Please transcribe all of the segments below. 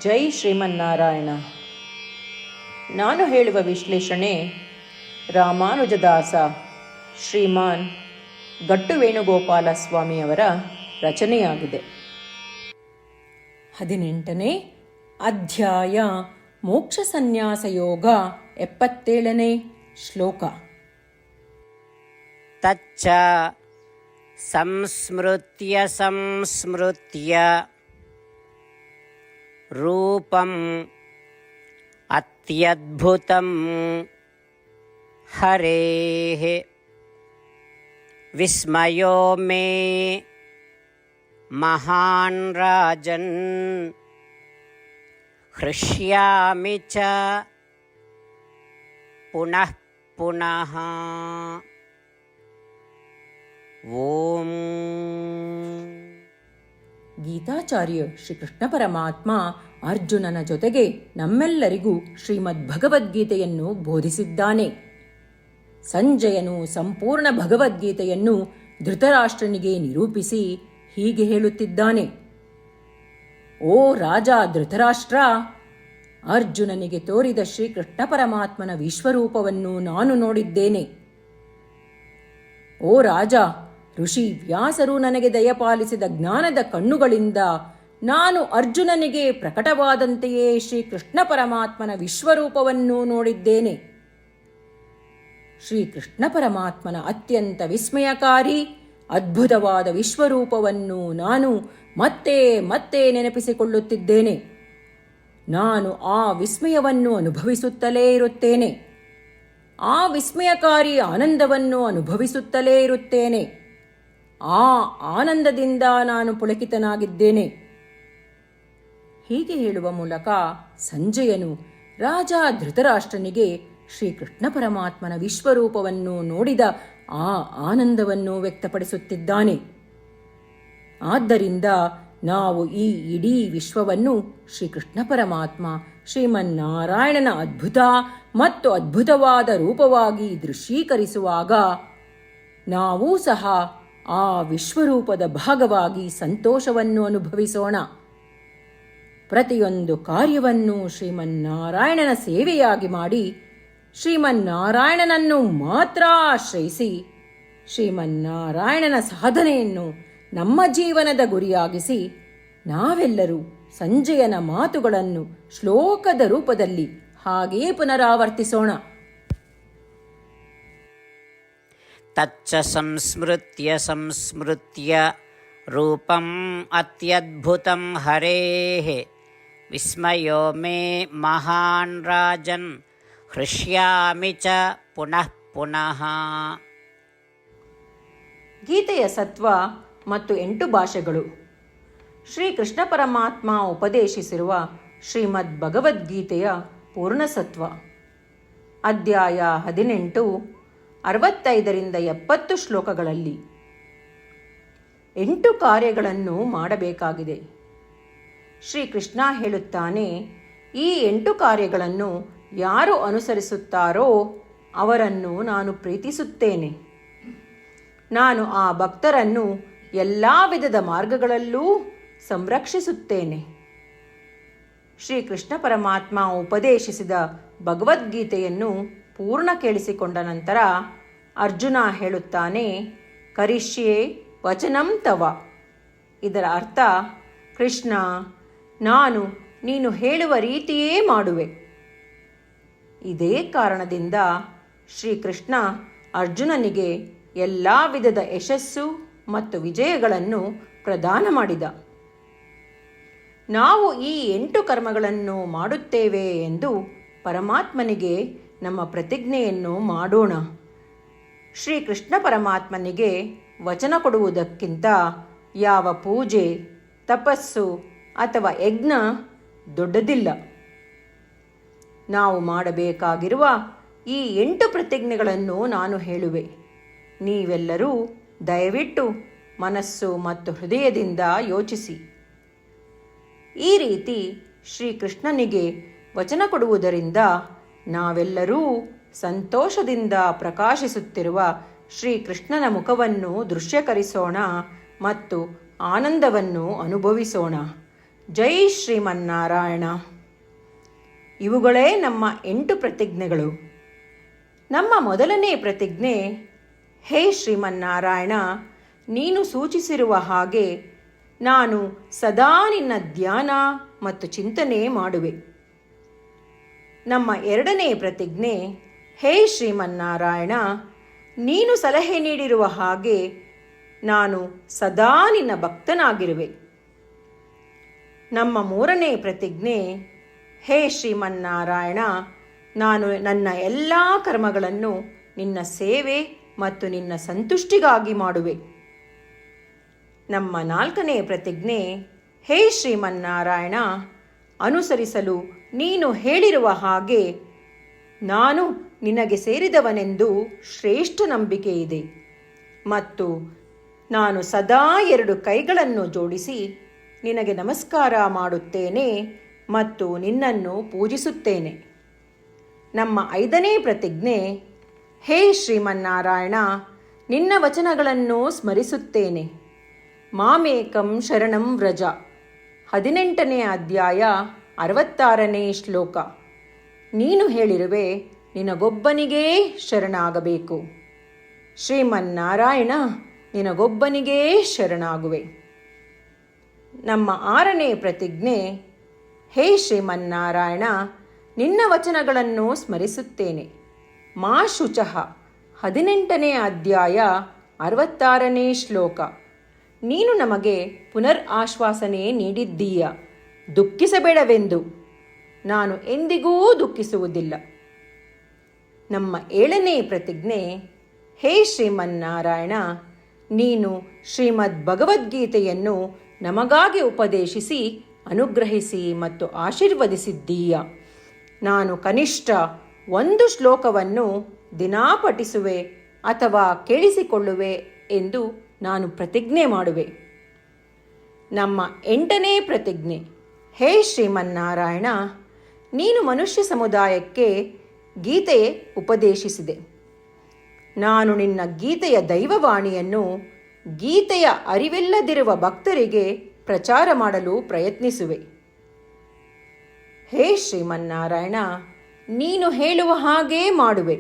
ಜೈ ಶ್ರೀಮನ್ನಾರಾಯಣ. ನಾನು ಹೇಳುವ ವಿಶ್ಲೇಷಣೆ ರಾಮಾನುಜದಾಸ ಶ್ರೀಮಾನ್ ಗಟ್ಟು ವೇಣುಗೋಪಾಲ ಸ್ವಾಮಿಯವರ ರಚನೆಯಾಗಿದೆ. 18ನೇ ಅಧ್ಯಾಯ ಮೋಕ್ಷ ಸನ್ಯಾಸ ಯೋಗ. 77ನೇ ಶ್ಲೋಕ. ತಚ್ಚ ಸಂಸ್ಮೃತ್ಯ ರೂಪಂ ಅತ್ಯದ್ಭುತಂ ಹರೇಃ ವಿಸ್ಮಯೋ ಮೇ ಮಹಾನ್ ರಾಜನ್ ಹೃಷ್ಯಾಮಿ ಚ ಪುನಃ ಪುನಃ. ಓಂ. ಗೀತಾಚಾರ್ಯ ಶ್ರೀಕೃಷ್ಣ ಪರಮಾತ್ಮ ಅರ್ಜುನನ ಜೊತೆಗೆ ನಮ್ಮೆಲ್ಲರಿಗೂ ಶ್ರೀಮದ್ ಭಗವದ್ಗೀತೆಯನ್ನು ಬೋಧಿಸಿದ್ದಾನೆ. ಸಂಜಯನು ಸಂಪೂರ್ಣ ಭಗವದ್ಗೀತೆಯನ್ನು ಧೃತರಾಷ್ಟ್ರನಿಗೆ ನಿರೂಪಿಸಿ ಹೀಗೆ ಹೇಳುತ್ತಿದ್ದಾನೆ. ಓ ರಾಜ ಧೃತರಾಷ್ಟ್ರ, ಅರ್ಜುನನಿಗೆ ತೋರಿದ ಶ್ರೀಕೃಷ್ಣ ಪರಮಾತ್ಮನ ವಿಶ್ವರೂಪವನ್ನು ನಾನು ನೋಡಿದ್ದೇನೆ. ಓ ರಾಜ, ಋಷಿ ವ್ಯಾಸರು ನನಗೆ ದಯಪಾಲಿಸಿದ ಜ್ಞಾನದ ಕಣ್ಣುಗಳಿಂದ ನಾನು ಅರ್ಜುನನಿಗೆ ಪ್ರಕಟವಾದಂತೆಯೇ ಶ್ರೀಕೃಷ್ಣ ಪರಮಾತ್ಮನ ವಿಶ್ವರೂಪವನ್ನು ನೋಡಿದ್ದೇನೆ. ಶ್ರೀಕೃಷ್ಣ ಪರಮಾತ್ಮನ ಅತ್ಯಂತ ವಿಸ್ಮಯಕಾರಿ ಅದ್ಭುತವಾದ ವಿಶ್ವರೂಪವನ್ನು ನಾನು ಮತ್ತೆ ಮತ್ತೆ ನೆನಪಿಸಿಕೊಳ್ಳುತ್ತಿದ್ದೇನೆ. ನಾನು ಆ ವಿಸ್ಮಯವನ್ನು ಅನುಭವಿಸುತ್ತಲೇ ಇರುತ್ತೇನೆ. ಆ ವಿಸ್ಮಯಕಾರಿ ಆನಂದವನ್ನು ಅನುಭವಿಸುತ್ತಲೇ ಇರುತ್ತೇನೆ. ಆ ಆನಂದದಿಂದ ನಾನು ಪುಳಕಿತನಾಗಿದ್ದೇನೆ. ಹೀಗೆ ಹೇಳುವ ಮೂಲಕ ಸಂಜಯನು ರಾಜ ಧೃತರಾಷ್ಟ್ರನಿಗೆ ಶ್ರೀಕೃಷ್ಣ ಪರಮಾತ್ಮನ ವಿಶ್ವರೂಪವನ್ನು ನೋಡಿದ ಆ ಆನಂದವನ್ನು ವ್ಯಕ್ತಪಡಿಸುತ್ತಿದ್ದಾನೆ. ಆದ್ದರಿಂದ ನಾವು ಈ ಇಡೀ ವಿಶ್ವವನ್ನು ಶ್ರೀಕೃಷ್ಣ ಪರಮಾತ್ಮ ಶ್ರೀಮನ್ನಾರಾಯಣನ ಅದ್ಭುತ ಮತ್ತು ಅದ್ಭುತವಾದ ರೂಪವಾಗಿ ದೃಶ್ಯೀಕರಿಸುವಾಗ ನಾವೂ ಸಹ ಆ ವಿಶ್ವರೂಪದ ಭಾಗವಾಗಿ ಸಂತೋಷವನ್ನು ಅನುಭವಿಸೋಣ. ಪ್ರತಿಯೊಂದು ಕಾರ್ಯವನ್ನು ಶ್ರೀಮನ್ನಾರಾಯಣನ ಸೇವೆಯಾಗಿ ಮಾಡಿ, ಶ್ರೀಮನ್ನಾರಾಯಣನನ್ನು ಮಾತ್ರ ಆಶ್ರಯಿಸಿ, ಶ್ರೀಮನ್ನಾರಾಯಣನ ಸಾಧನೆಯನ್ನು ನಮ್ಮ ಜೀವನದ ಗುರಿಯಾಗಿಸಿ ನಾವೆಲ್ಲರೂ ಸಂಜಯನ ಮಾತುಗಳನ್ನು ಶ್ಲೋಕದ ರೂಪದಲ್ಲಿ ಹಾಗೇ ಪುನರಾವರ್ತಿಸೋಣ. ತಚ್ಚ ಸಂಸ್ಮೃತ್ಯ ರೂಪಂ ಅತ್ಯದ್ಭುತಂ ಹರೇಃ ವಿಸ್ಮಯೋ ಮೇ ಮಹಾನ್ ರಾಜನ್ ಹೃಷ್ಯಾಮಿ ಚ ಪುನಃ ಪುನಃ. ಗೀತೆಯ ಸತ್ವ ಮತ್ತು 8 ಭಾಷೆಗಳು. ಶ್ರೀಕೃಷ್ಣ ಪರಮಾತ್ಮ ಉಪದೇಶಿಸಿರುವ ಶ್ರೀಮದ್ ಭಗವದ್ಗೀತೆಯ ಪೂರ್ಣಸತ್ವ. ಅಧ್ಯಾಯ 18 65ರಿಂದ 70 ಶ್ಲೋಕಗಳಲ್ಲಿ 8 ಕಾರ್ಯಗಳನ್ನು ಮಾಡಬೇಕಾಗಿದೆ. ಶ್ರೀಕೃಷ್ಣ ಹೇಳುತ್ತಾನೆ, ಈ 8 ಕಾರ್ಯಗಳನ್ನು ಯಾರು ಅನುಸರಿಸುತ್ತಾರೋ ಅವರನ್ನು ನಾನು ಪ್ರೀತಿಸುತ್ತೇನೆ. ನಾನು ಆ ಭಕ್ತರನ್ನು ಎಲ್ಲ ವಿಧದ ಮಾರ್ಗಗಳಲ್ಲೂ ಸಂರಕ್ಷಿಸುತ್ತೇನೆ. ಶ್ರೀಕೃಷ್ಣ ಪರಮಾತ್ಮ ಉಪದೇಶಿಸಿದ ಭಗವದ್ಗೀತೆಯನ್ನು ಪೂರ್ಣ ಕೇಳಿಸಿಕೊಂಡ ನಂತರ ಅರ್ಜುನ ಹೇಳುತ್ತಾನೆ, ಕರಿಷ್ಯೆ ವಚನಂ ತವ. ಇದರ ಅರ್ಥ, ಕೃಷ್ಣ, ನಾನು ನೀನು ಹೇಳುವ ರೀತಿಯೇ ಮಾಡುವೆ. ಇದೇ ಕಾರಣದಿಂದ ಶ್ರೀಕೃಷ್ಣ ಅರ್ಜುನನಿಗೆ ಎಲ್ಲ ವಿಧದ ಯಶಸ್ಸು ಮತ್ತು ವಿಜಯಗಳನ್ನು ಪ್ರದಾನ ಮಾಡಿದ. ನಾವು ಈ 8 ಕರ್ಮಗಳನ್ನು ಮಾಡುತ್ತೇವೆ ಎಂದು ಪರಮಾತ್ಮನಿಗೆ ನಮ್ಮ ಪ್ರತಿಜ್ಞೆಯನ್ನು ಮಾಡೋಣ. ಶ್ರೀಕೃಷ್ಣ ಪರಮಾತ್ಮನಿಗೆ ವಚನ ಕೊಡುವುದಕ್ಕಿಂತ ಯಾವ ಪೂಜೆ, ತಪಸ್ಸು ಅಥವಾ ಯಜ್ಞ ದೊಡ್ಡದಿಲ್ಲ. ನಾವು ಮಾಡಬೇಕಾಗಿರುವ ಈ 8 ಪ್ರತಿಜ್ಞೆಗಳನ್ನು ನಾನು ಹೇಳುವೆ. ನೀವೆಲ್ಲರೂ ದಯವಿಟ್ಟು ಮನಸ್ಸು ಮತ್ತು ಹೃದಯದಿಂದ ಯೋಚಿಸಿ. ಈ ರೀತಿ ಶ್ರೀಕೃಷ್ಣನಿಗೆ ವಚನ ಕೊಡುವುದರಿಂದ ನಾವೆಲ್ಲರೂ ಸಂತೋಷದಿಂದ ಪ್ರಕಾಶಿಸುತ್ತಿರುವ ಶ್ರೀಕೃಷ್ಣನ ಮುಖವನ್ನು ದೃಶ್ಯಕರಿಸೋಣ ಮತ್ತು ಆನಂದವನ್ನು ಅನುಭವಿಸೋಣ. ಜೈ ಶ್ರೀಮನ್ನಾರಾಯಣ. ಇವುಗಳೇ ನಮ್ಮ 8 ಪ್ರತಿಜ್ಞೆಗಳು. ನಮ್ಮ ಮೊದಲನೇ ಪ್ರತಿಜ್ಞೆ, ಹೇ ಶ್ರೀಮನ್ನಾರಾಯಣ, ನೀನು ಸೂಚಿಸಿರುವ ಹಾಗೆ ನಾನು ಸದಾ ನಿನ್ನ ಧ್ಯಾನ ಮತ್ತು ಚಿಂತನೆ ಮಾಡುವೆ. ನಮ್ಮ ಎರಡನೇ ಪ್ರತಿಜ್ಞೆ, ಹೇ ಶ್ರೀಮನ್ನಾರಾಯಣ, ನೀನು ಸಲಹೆ ನೀಡಿರುವ ಹಾಗೆ ನಾನು ಸದಾ ನಿನ್ನ ಭಕ್ತನಾಗಿರುವೆ. ನಮ್ಮ ಮೂರನೇ ಪ್ರತಿಜ್ಞೆ, ಹೇ ಶ್ರೀಮನ್ನಾರಾಯಣ, ನಾನು ನನ್ನ ಎಲ್ಲ ಕರ್ಮಗಳನ್ನು ನಿನ್ನ ಸೇವೆ ಮತ್ತು ನಿನ್ನ ಸಂತುಷ್ಟಿಗಾಗಿ ಮಾಡುವೆ. ನಮ್ಮ ನಾಲ್ಕನೇ ಪ್ರತಿಜ್ಞೆ, ಹೇ ಶ್ರೀಮನ್ನಾರಾಯಣ, ಅನುಸರಿಸಲು ನೀನು ಹೇಳಿರುವ ಹಾಗೆ ನಾನು ನಿನಗೆ ಸೇರಿದವನೆಂದು ಶ್ರೇಷ್ಠ ನಂಬಿಕೆ ಇದೆ ಮತ್ತು ನಾನು ಸದಾ 2 ಕೈಗಳನ್ನು ಜೋಡಿಸಿ ನಿನಗೆ ನಮಸ್ಕಾರ ಮಾಡುತ್ತೇನೆ ಮತ್ತು ನಿನ್ನನ್ನು ಪೂಜಿಸುತ್ತೇನೆ. ನಮ್ಮ 5ನೇ ಪ್ರತಿಜ್ಞೆ, ಹೇ ಶ್ರೀಮನ್ನಾರಾಯಣ, ನಿನ್ನ ವಚನಗಳನ್ನು ಸ್ಮರಿಸುತ್ತೇನೆ. ಮಾಮೇಕಂ ಶರಣಂ ವ್ರಜ, 18ನೇ ಅಧ್ಯಾಯ 66ನೇ ಶ್ಲೋಕ. ನೀನು ಹೇಳಿರುವೆ, ನಿನಗೊಬ್ಬನಿಗೇ ಶರಣಾಗಬೇಕು. ಶ್ರೀಮನ್ನಾರಾಯಣ, ನಿನಗೊಬ್ಬನಿಗೇ ಶರಣಾಗುವೆ. ನಮ್ಮ 6ನೇ ಪ್ರತಿಜ್ಞೆ, ಹೇ ಶ್ರೀಮನ್ನಾರಾಯಣ, ನಿನ್ನ ವಚನಗಳನ್ನು ಸ್ಮರಿಸುತ್ತೇನೆ. ಮಾ ಶುಚಃ, 18ನೇ ಅಧ್ಯಾಯ 66ನೇ ಶ್ಲೋಕ. ನೀನು ನಮಗೆ ಪುನರ್ ಆಶ್ವಾಸನೆ ನೀಡಿದ್ದೀಯ, ದುಃಖಿಸಬೇಡವೆಂದು. ನಾನು ಎಂದಿಗೂ ದುಃಖಿಸುವುದಿಲ್ಲ. ನಮ್ಮ 7ನೇ ಪ್ರತಿಜ್ಞೆ, ಹೇ ಶ್ರೀಮನ್ನಾರಾಯಣ, ನೀನು ಶ್ರೀಮದ್ ಭಗವದ್ಗೀತೆಯನ್ನು ನಮಗಾಗಿ ಉಪದೇಶಿಸಿ ಅನುಗ್ರಹಿಸಿ ಮತ್ತು ಆಶೀರ್ವದಿಸಿದ್ದೀಯ. ನಾನು ಕನಿಷ್ಠ 1 ಶ್ಲೋಕವನ್ನು ದಿನಾ ಪಠಿಸುವೆ ಅಥವಾ ಕೇಳಿಸಿಕೊಳ್ಳುವೆ ಎಂದು ನಾನು ಪ್ರತಿಜ್ಞೆ ಮಾಡುವೆ. ನಮ್ಮ 8ನೇ ಪ್ರತಿಜ್ಞೆ, ಹೇ ಶ್ರೀಮನ್ನಾರಾಯಣ, ನೀನು ಮನುಷ್ಯ ಸಮುದಾಯಕ್ಕೆ ಗೀತೆ ಉಪದೇಶಿಸಿದೆ. ನಾನು ನಿನ್ನ ಗೀತೆಯ ದೈವವಾಣಿಯನ್ನು ಗೀತೆಯ ಅರಿವಿಲ್ಲದಿರುವ ಭಕ್ತರಿಗೆ ಪ್ರಚಾರ ಮಾಡಲು ಪ್ರಯತ್ನಿಸುವೆ. ಹೇ ಶ್ರೀಮನ್ನಾರಾಯಣ, ನೀನು ಹೇಳುವ ಹಾಗೇ ಮಾಡುವೆ.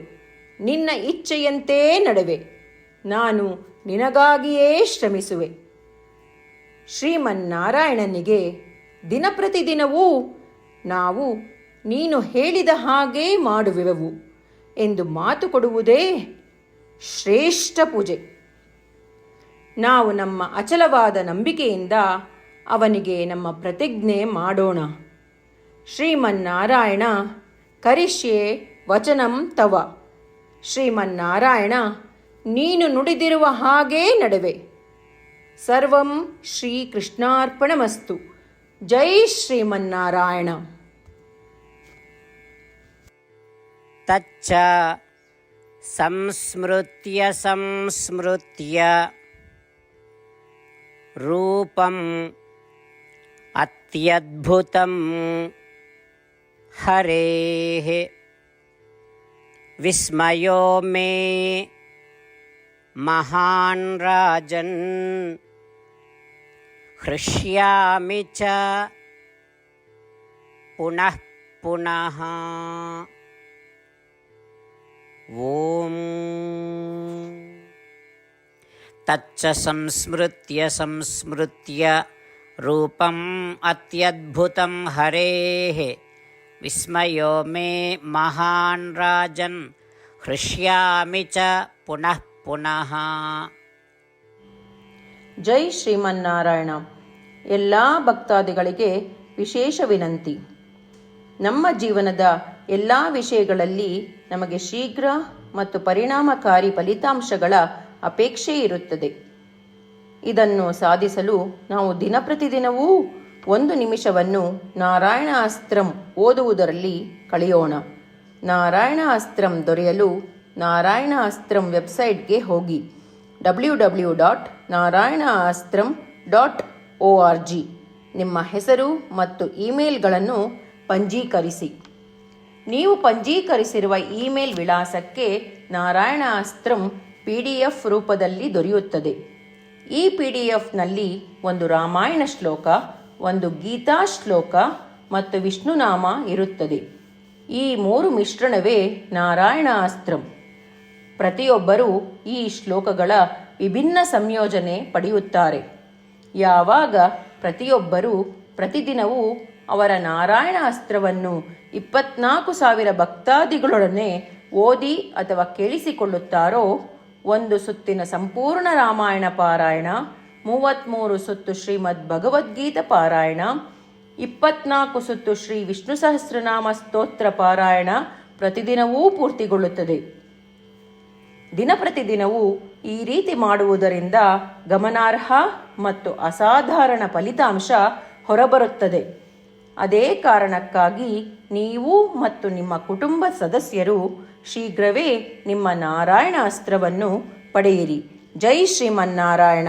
ನಿನ್ನ ಇಚ್ಛೆಯಂತೆ ನಡುವೆ. ನಾನು ನಿನಗಾಗಿಯೇ ಶ್ರಮಿಸುವೆ. ಶ್ರೀಮನ್ನಾರಾಯಣನಿಗೆ ದಿನಪ್ರತಿದಿನವೂ ನಾವು ನೀನು ಹೇಳಿದ ಹಾಗೇ ಮಾಡುವೆವು ಎಂದು ಮಾತು ಕೊಡುವುದೇ ಶ್ರೇಷ್ಠ ಪೂಜೆ. ನಾವು ನಮ್ಮ ಅಚಲವಾದ ನಂಬಿಕೆಯಿಂದ ಅವನಿಗೆ ನಮ್ಮ ಪ್ರತಿಜ್ಞೆ ಮಾಡೋಣ. ಶ್ರೀಮನ್ನಾರಾಯಣ, ಕರಿಷ್ಯೆ ವಚನಂ ತವ. ಶ್ರೀಮನ್ನಾರಾಯಣ, ನೀನು ನುಡಿದಿರುವ ಹಾಗೇ ನಡುವೆ. ಸರ್ವಂ ಶ್ರೀಕೃಷ್ಣಾರ್ಪಣಮಸ್ತು. ಜೈ ಶ್ರೀಮನ್ನಾರಾಯಣ. ತಚ್ಚ ಸಂಸ್ಮೃತ್ಯ ಸಂಸ್ಮೃತ್ಯ ರೂಪಂ ಅತ್ಯದ್ಭುತಂ ಹರೇಃ ವಿಸ್ಮಯೋ ಮೇ ಮಹಾನ್ ರಾಜನ್ ಹೃಷ್ಯಾಮಿ ಚ ಪುನಃ ಪುನಃ. ಓಂ ತಚ್ಚ ಸಂಸ್ಮೃತ್ಯ ಸಂಸ್ಮೃತ್ಯ ರೂಪಂ ಅತ್ಯದ್ಭುತಂ ಹರೇಃ ವಿಸ್ಮಯೋ ಮೇ ಮಹಾನ್ ರಾಜನ್ ಹೃಷ್ಯಾಮಿ ಚ ಪುನಃ ಪುನಃ. ಜೈ ಶ್ರೀಮನ್ನಾರಾಯಣ. ಎಲ್ಲ ಭಕ್ತಾದಿಗಳಿಗೆ ವಿಶೇಷ ವಿನಂತಿ. ನಮ್ಮ ಜೀವನದ ಎಲ್ಲ ವಿಷಯಗಳಲ್ಲಿ ನಮಗೆ ಶೀಘ್ರ ಮತ್ತು ಪರಿಣಾಮಕಾರಿ ಫಲಿತಾಂಶಗಳ ಅಪೇಕ್ಷೆ ಇರುತ್ತದೆ. ಇದನ್ನು ಸಾಧಿಸಲು ನಾವು ದಿನಪ್ರತಿದಿನವೂ 1 ನಿಮಿಷವನ್ನು ನಾರಾಯಣ ಅಸ್ತ್ರಂ ಓದುವುದರಲ್ಲಿ ಕಳೆಯೋಣ. ನಾರಾಯಣ ಅಸ್ತ್ರಂ ದೊರೆಯಲು ನಾರಾಯಣ ಅಸ್ತ್ರಂ ವೆಬ್ಸೈಟ್ಗೆ ಹೋಗಿ www.narayanaastram.org. ನಿಮ್ಮ ಹೆಸರು ಮತ್ತು ಇಮೇಲ್ಗಳನ್ನು ಪಂಜೀಕರಿಸಿ. ನೀವು ಪಂಜೀಕರಿಸಿರುವ ಇಮೇಲ್ ವಿಳಾಸಕ್ಕೆ ನಾರಾಯಣ ಅಸ್ತ್ರಂ PDF ರೂಪದಲ್ಲಿ ದೊರೆಯುತ್ತದೆ. ಈ PDFನಲ್ಲಿ 1 ರಾಮಾಯಣ ಶ್ಲೋಕ, ಒಂದು ಗೀತಾ ಶ್ಲೋಕ ಮತ್ತು ವಿಷ್ಣುನಾಮ ಇರುತ್ತದೆ. ಈ 3 ಮಿಶ್ರಣವೇ ನಾರಾಯಣಾಸ್ತ್ರಂ. ಪ್ರತಿಯೊಬ್ಬರೂ ಈ ಶ್ಲೋಕಗಳ ವಿಭಿನ್ನ ಸಂಯೋಜನೆ ಪಡೆಯುತ್ತಾರೆ. ಯಾವಾಗ ಪ್ರತಿಯೊಬ್ಬರೂ ಪ್ರತಿದಿನವೂ ಅವರ ನಾರಾಯಣ ಅಸ್ತ್ರವನ್ನು 24,000 ಭಕ್ತಾದಿಗಳೊಡನೆ ಓದಿ ಅಥವಾ ಕೇಳಿಸಿಕೊಳ್ಳುತ್ತಾರೋ, 1 ಸುತ್ತಿನ ಸಂಪೂರ್ಣ ರಾಮಾಯಣ ಪಾರಾಯಣ, 33 ಸುತ್ತು ಶ್ರೀಮದ್ ಭಗವದ್ಗೀತಾ ಪಾರಾಯಣ, 24 ಸುತ್ತು ಶ್ರೀ ವಿಷ್ಣು ಸಹಸ್ರನಾಮ ಸ್ತೋತ್ರ ಪಾರಾಯಣ ಪ್ರತಿದಿನವೂ ಪೂರ್ತಿಗೊಳ್ಳುತ್ತದೆ. ದಿನಪ್ರತಿದಿನವೂ ಈ ರೀತಿ ಮಾಡುವುದರಿಂದ ಗಮನಾರ್ಹ ಮತ್ತು ಅಸಾಧಾರಣ ಫಲಿತಾಂಶ ಹೊರಬರುತ್ತದೆ. ಅದೇ ಕಾರಣಕ್ಕಾಗಿ ನೀವು ಮತ್ತು ನಿಮ್ಮ ಕುಟುಂಬ ಸದಸ್ಯರು ಶೀಘ್ರವೇ ನಿಮ್ಮ ನಾರಾಯಣ ಅಸ್ತ್ರವನ್ನು ಪಡೆಯಿರಿ. ಜೈ ಶ್ರೀಮನ್ನಾರಾಯಣ.